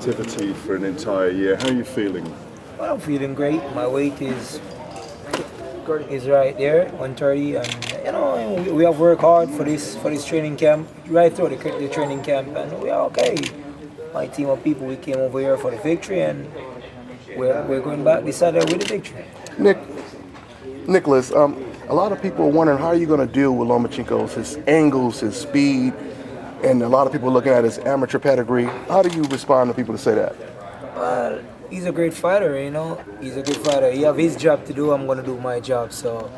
inactivity for an entire year. How are you feeling? Well, I'm feeling great. My weight is right there, 130, and we have worked hard for this training camp, right through the training camp, and we are okay. My team of people, we came over here for the victory, and we're going back this Saturday with the victory. Nicholas, a lot of people are wondering how are you going to deal with Lomachenko, his angles, his speed, and a lot of people are looking at his amateur pedigree. How do you respond to people to say that? Well, he's a great fighter, He's a good fighter. He have his job to do. I'm going to do my job. So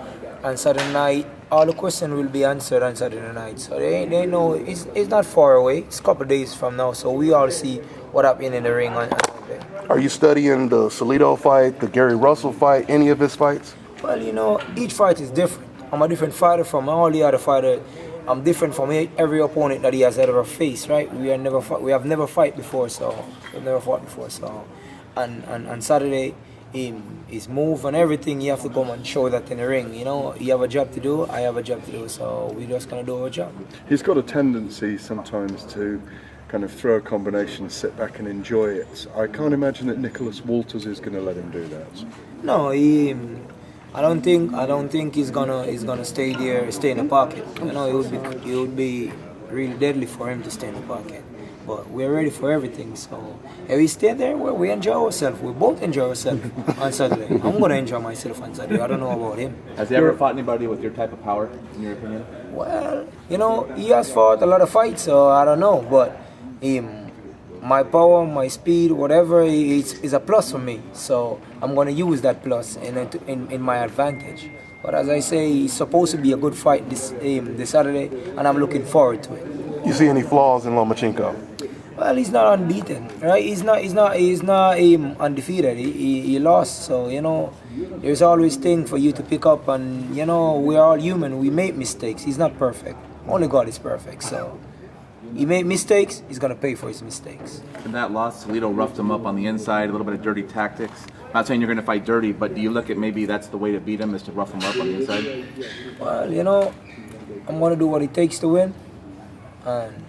on Saturday night, all the questions will be answered on Saturday night. So they know it's not far away. It's a couple of days from now. So we all see what happened in the ring on Saturday. Are you studying the Salido fight, the Gary Russell fight, any of his fights? Well, each fight is different. I'm a different fighter from all the other fighters. I'm different from every opponent that he has ever faced, right? We have never fought before, so on Saturday, his move and everything, you have to go and show that in the ring. You have a job to do, I have a job to do, so we're just gonna do our job. He's got a tendency sometimes to kind of throw a combination, sit back and enjoy it. I can't imagine that Nicholas Walters is going to let him do that. No, I don't think he's gonna stay in the pocket. It would be really deadly for him to stay in the pocket. But we're ready for everything. So if we stay there, we enjoy ourselves. We both enjoy ourselves on Saturday. I'm gonna enjoy myself on Saturday. I don't know about him. Has he ever fought anybody with your type of power, in your opinion? Well, he has fought a lot of fights, so I don't know. But my power, my speed, whatever is a plus for me. So I'm gonna use that plus in my advantage. But as I say, it's supposed to be a good fight this Saturday, and I'm looking forward to it. You see any flaws in Lomachenko? Well, he's not unbeaten, right? He's not undefeated. He lost, so there's always things for you to pick up, and we're all human. We make mistakes. He's not perfect. Only God is perfect, so. He made mistakes, he's going to pay for his mistakes. In that loss, Toledo roughed him up on the inside, a little bit of dirty tactics. Not saying you're going to fight dirty, but do you look at maybe that's the way to beat him, is to rough him up on the inside? Well, I'm going to do what it takes to win. And,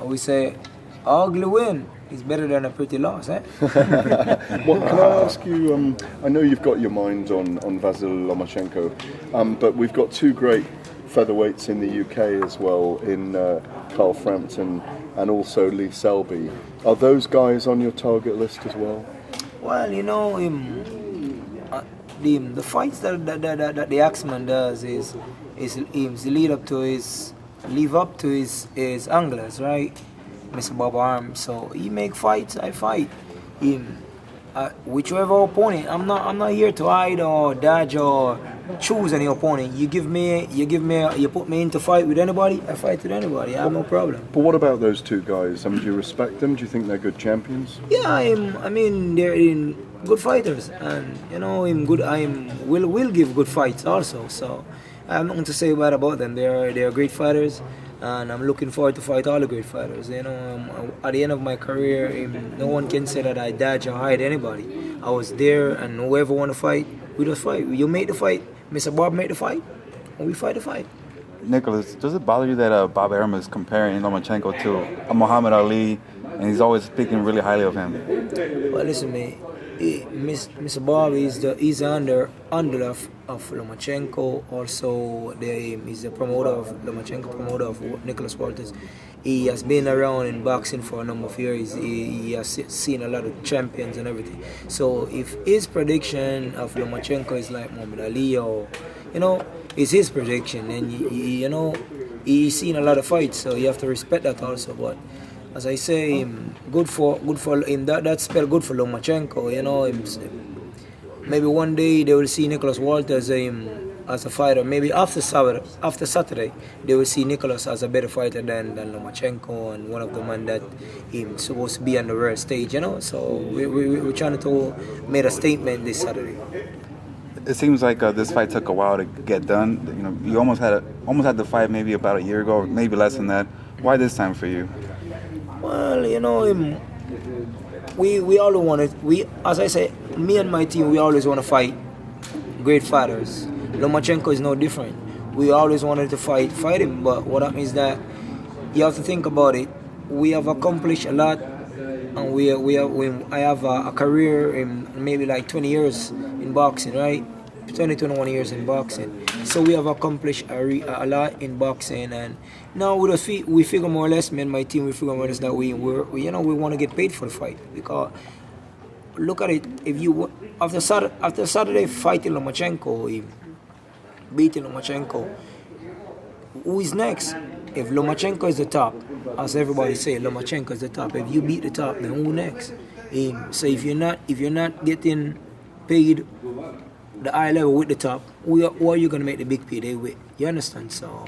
we say, ugly win is better than a pretty loss, eh? Well, can I ask you, I know you've got your mind on VASYL Lomachenko, but we've got two great featherweights in the UK as well, in Carl Frampton and also Lee Selby. Are those guys on your target list as well? Well, the fights that the Axeman does is live up to his anglers, right? Mr. Bob Arum. So he make fights, I fight. Whichever opponent, I'm not here to hide or dodge or choose any opponent. You put me into fight with anybody, I fight with anybody. I have no problem. But what about those two guys? Do you respect them? Do you think they're good champions? Yeah, they're good fighters, and will give good fights also. So I have nothing to say bad about them. They're great fighters, and I'm looking forward to fight all the great fighters. At the end of my career, no one can say that I dodge or hide anybody. I was there, and whoever want to fight, we just fight. You make the fight. Mr. Bob made the fight, and we fight the fight. Nicholas, does it bother you that Bob Arum is comparing Lomachenko to Muhammad Ali, and he's always speaking really highly of him? Well, listen, man. Mr. Bob is the under of Lomachenko. Also, he's the promoter of Lomachenko, promoter of Nicholas Walters. He has been around in boxing for a number of years. He has seen a lot of champions and everything. So if his prediction of Lomachenko is like Muhammad Ali, or it's his prediction, and he's seen a lot of fights, so you have to respect that also. But as I say, good for him. That spell good for Lomachenko. Maybe one day they will see Nicholas Walters as a fighter. Maybe after Saturday, they will see Nicholas as a better fighter than Lomachenko, and one of the men that he's supposed to be on the world stage. So we're trying to make a statement this Saturday. It seems like this fight took a while to get done. You almost had the fight maybe about a year ago, or maybe less than that. Why this time for you? Well, we all want it. As I say, me and my team, we always want to fight great fighters. Lomachenko is no different. We always wanted to fight him, but what happens is that you have to think about it. We have accomplished a lot and I have a career in maybe like 20 years in boxing, right? 21 years in boxing. So we have accomplished a lot in boxing, and now we figure more or less, me and my team, we figure more or less that we want to get paid for the fight, because look at it, if you after Saturday fighting Lomachenko, beating Lomachenko, who is next? If Lomachenko is the top, as everybody say, Lomachenko is the top. If you beat the top, then who next? So if you're not getting paid the high level with the top, who are you gonna make the big payday with? You understand? So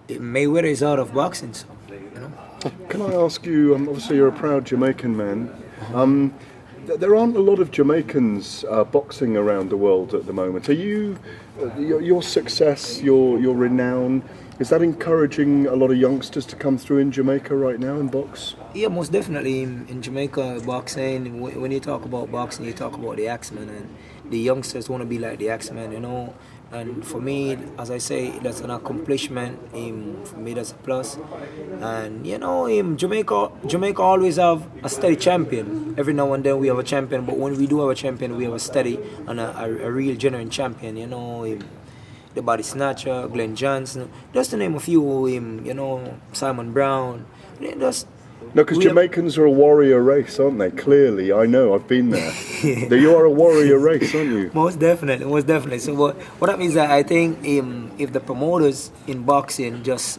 Mayweather is out of boxing, so you know. Can I ask you? Obviously, you're a proud Jamaican man. There aren't a lot of Jamaicans boxing around the world at the moment. Are you, your success, your renown, is that encouraging a lot of youngsters to come through in Jamaica right now and box? Yeah, most definitely. In Jamaica, boxing, when you talk about boxing, you talk about the Axemen, and the youngsters want to be like the Axemen, you know. And for me, as I say, that's an accomplishment. For me, that's a plus. And you know, Jamaica always have a steady champion. Every now and then we have a champion, but when we do have a champion, we have a steady and a real genuine champion. You know, the Body Snatcher, Glenn Johnson, just to name a few. You know, Simon Brown. No, because Jamaicans are a warrior race, aren't they? Clearly, I know, I've been there. You are a warrior race, aren't you? Most definitely. So what that means that I think if the promoters in boxing just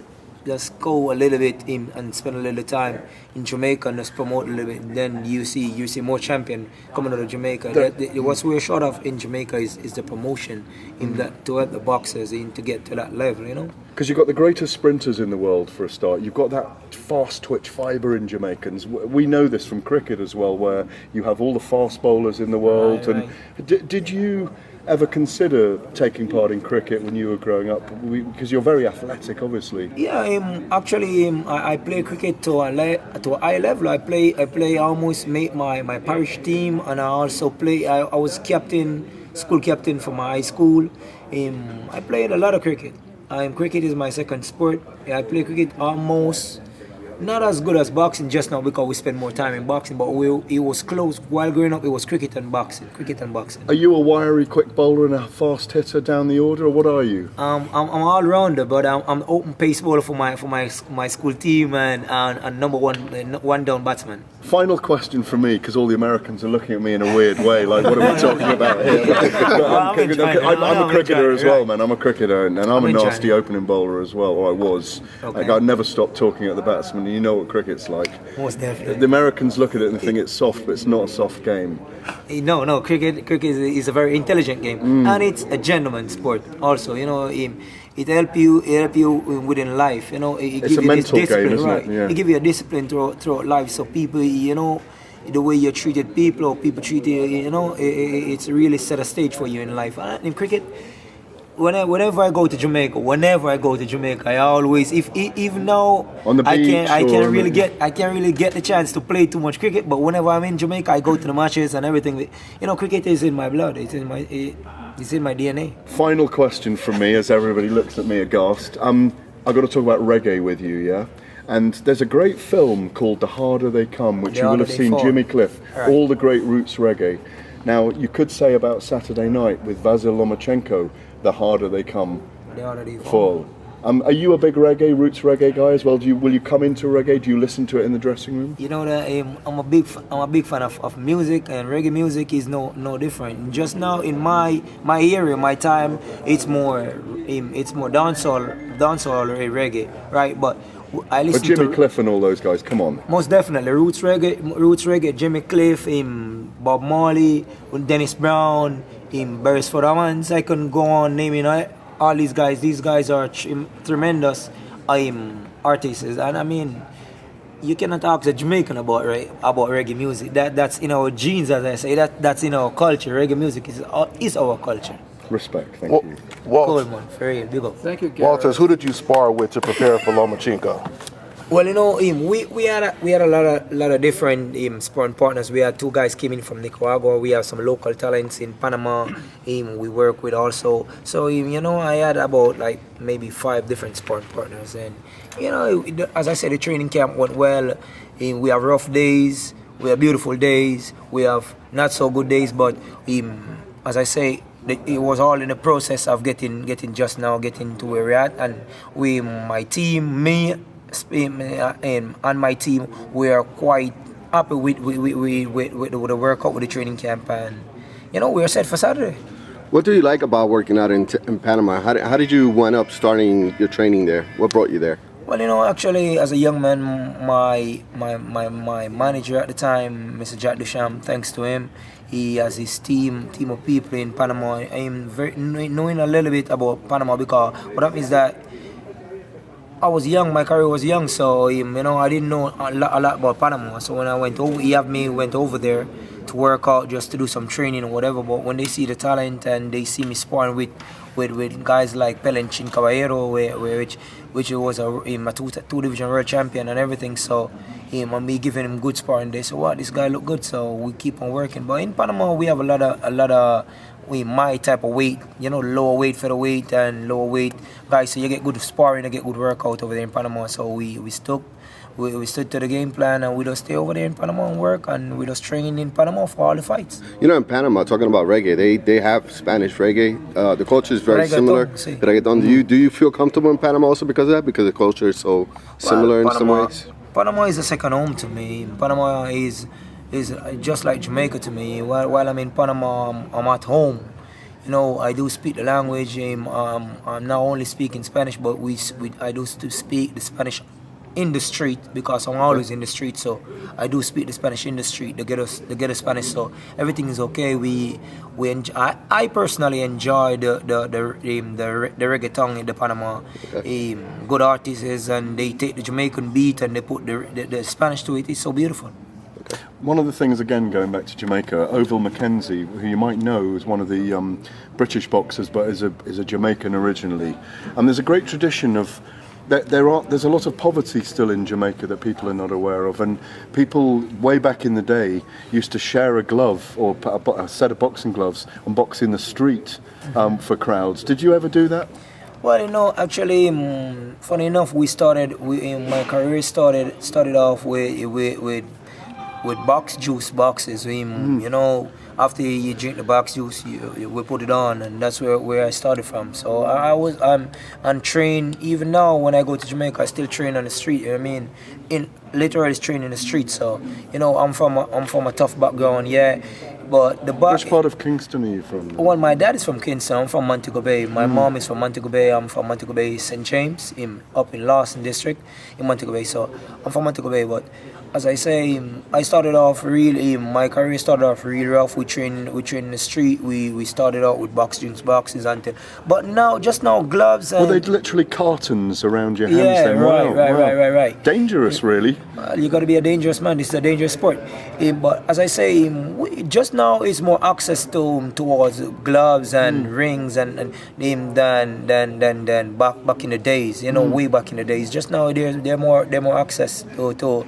go a little bit and spend a little time in Jamaica and just promote a little bit, then you see more champion coming out of Jamaica. What we're short of in Jamaica is the promotion to help the boxers to get to that level, you know. Because you've got the greatest sprinters in the world for a start. You've got that fast twitch fibre in Jamaicans. We know this from cricket as well, where you have all the fast bowlers in the world. Right. Did you ever consider taking part in cricket when you were growing up? Because you're very athletic, obviously. Yeah, actually, I play cricket to a high level. I play almost made my parish team, and I also play. I was school captain for my high school. I played a lot of cricket. Cricket is my second sport. I play cricket almost not as good as boxing just now because we spend more time in boxing, but it was close. While growing up, it was cricket and boxing. Are you a wiry, quick bowler and a fast hitter down the order, or what are you? I'm all rounder, but I'm open pace bowler for my school team and number one down batsman. Final question for me, because all the Americans are looking at me in a weird way, like, what are we talking about here? I'm a cricketer as well, man. I'm a cricketer, and I'm a nasty opening bowler as well, or I was. Okay. Like, I never stopped talking at the batsman. You know what cricket's like. Most definitely. The Americans look at it and think it's soft, but it's not a soft game. No. Cricket is a very intelligent game, and it's a gentleman sport. Also, you know, it help you within life. You know, it It's a mental game, isn't right? it? Yeah. It give you a discipline throughout life. So people, you know, the way you treated people or people treat you, you know, it's really set a stage for you in life. And in cricket, whenever I go to Jamaica, I always, even now, on the beach, I can't really get the chance to play too much cricket. But whenever I'm in Jamaica, I go to the matches and everything. You know, cricket is in my blood. It's in my DNA. Final question from me, as everybody looks at me aghast. I've got to talk about reggae with you, yeah? And there's a great film called The Harder They Come, which you will have seen Jimmy Cliff, all the great roots reggae. Now, you could say about Saturday night with VASYL Lomachenko, The Harder They Come, fall. Are you a big roots reggae guy as well? Will you come into reggae? Do you listen to it in the dressing room? You know that I'm a big fan of music, and reggae music is no different. Just now in my area, my time, it's more dancehall reggae, right? But I listen to Jimmy Cliff and all those guys. Come on. Most definitely, roots reggae, Jimmy Cliff, Bob Marley, Dennis Brown, Beresford Amans. I can go on naming all these guys. These guys are tremendous artists, and I mean, you cannot ask a Jamaican about reggae music. That's in our genes, as I say. That's in our culture. Reggae music is our culture. Respect, thank you. Cool, man, for real, big up. Thank you, Gareth. Walters, who did you spar with to prepare for Lomachenko? Well, you know, we had a lot of different sparring partners. We had two guys came in from Nicaragua. We have some local talents in Panama. We work with also. So you know, I had about like maybe 5 different sparring partners, and you know, as I said, the training camp went well. We have rough days. we have beautiful days, we have not so good days, but as I say, it was all in the process of getting to where we're at, and my team, me, and my team, we are quite happy with the workout, with the training camp, and we are set for Saturday. What do you like about working out in Panama? How did you wind up starting your training there? What brought you there? Well, actually, as a young man, my manager at the time, Mr. Jack Duchamp, thanks to him, he has his team of people in Panama. I'm knowing a little bit about Panama, because what happened is that I was young, my career was young, so I didn't know a lot about Panama. So when I went over, went over there to work out, just to do some training or whatever. But when they see the talent and they see me sparring with guys like Pelenchín Caballero, which was a two division world champion and everything, so and me giving him good sparring, they said, "Wow, this guy look good." So we keep on working. But in Panama, we have a lot of my type of weight, lower weight, featherweight, and lower weight guys. So you get good sparring, you get good workout over there in Panama. So we stood to the game plan, and we just stay over there in Panama and work, and we just train in Panama for all the fights. In Panama, talking about reggae, they have Spanish reggae. The culture is very similar. Sí. Reggaeton. Do you feel comfortable in Panama also because of that? Because the culture is so similar in some ways? Panama is a second home to me. Panama is just like Jamaica to me. While I'm in Panama, I'm at home. I do speak the language. I'm not only speaking Spanish, but I do speak the Spanish in the street, because I'm always in the street. So I do speak the Spanish in the street. They get the Spanish. So everything is okay. I personally enjoy the reggaeton in the Panama. Okay. Good artists, and they take the Jamaican beat and they put the Spanish to it. It's so beautiful. One of the things, again, going back to Jamaica, Oval Mackenzie, who you might know is one of the British boxers, but is a Jamaican originally. And there's a great tradition of there's a lot of poverty still in Jamaica that people are not aware of, and people way back in the day used to share a glove or a set of boxing gloves and box in the street for crowds. Did you ever do that? Well, actually, funny enough, my career started off with box juice boxes. After you drink the box juice, we put it on, and that's where I started from. So I'm trained. Even now, when I go to Jamaica, I still train on the street. Literally train in the street. So I'm from a tough background, yeah. But which part of Kingston are you from? Well, my dad is from Kingston. I'm from Montego Bay. My mom is from Montego Bay. I'm from Montego Bay, St. James, up in Lawson District, in Montego Bay. So I'm from Montego Bay, but as I say, my career started off really rough. We train in the street. We started out with boxes, but now gloves. And Well, they'd literally cartons around your hands. yeah, then. right. Dangerous, really. You got to be a dangerous man. This is a dangerous sport. But as I say, just now it's more access towards gloves and rings and than back in the days. Way back in the days. Just now they're more access to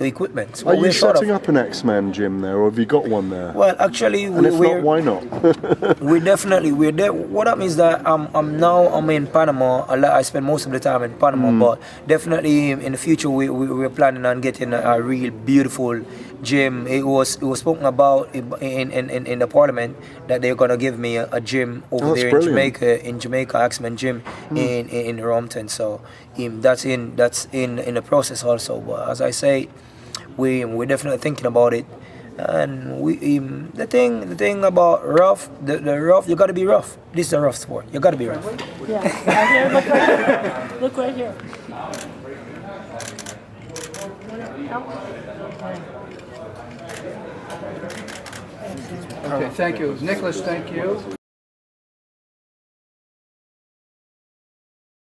equipment. So Are you setting up an X-Men gym there, or have you got one there? Well, actually, And if not, why not? we're there. What happens is that I'm in Panama. I spend most of the time in Panama, but definitely in the future we're planning on getting a real beautiful gym. It was spoken about in the parliament that they're gonna give me a gym over there in Jamaica, X-Men gym in Rompton. So that's in the process also. But as I say, we're definitely thinking about it. And the thing about rough, the rough, you gotta be rough. This is a rough sport. You gotta be rough. Yeah, right here, look right here. Look right here. Okay, thank you. Nicholas, thank you.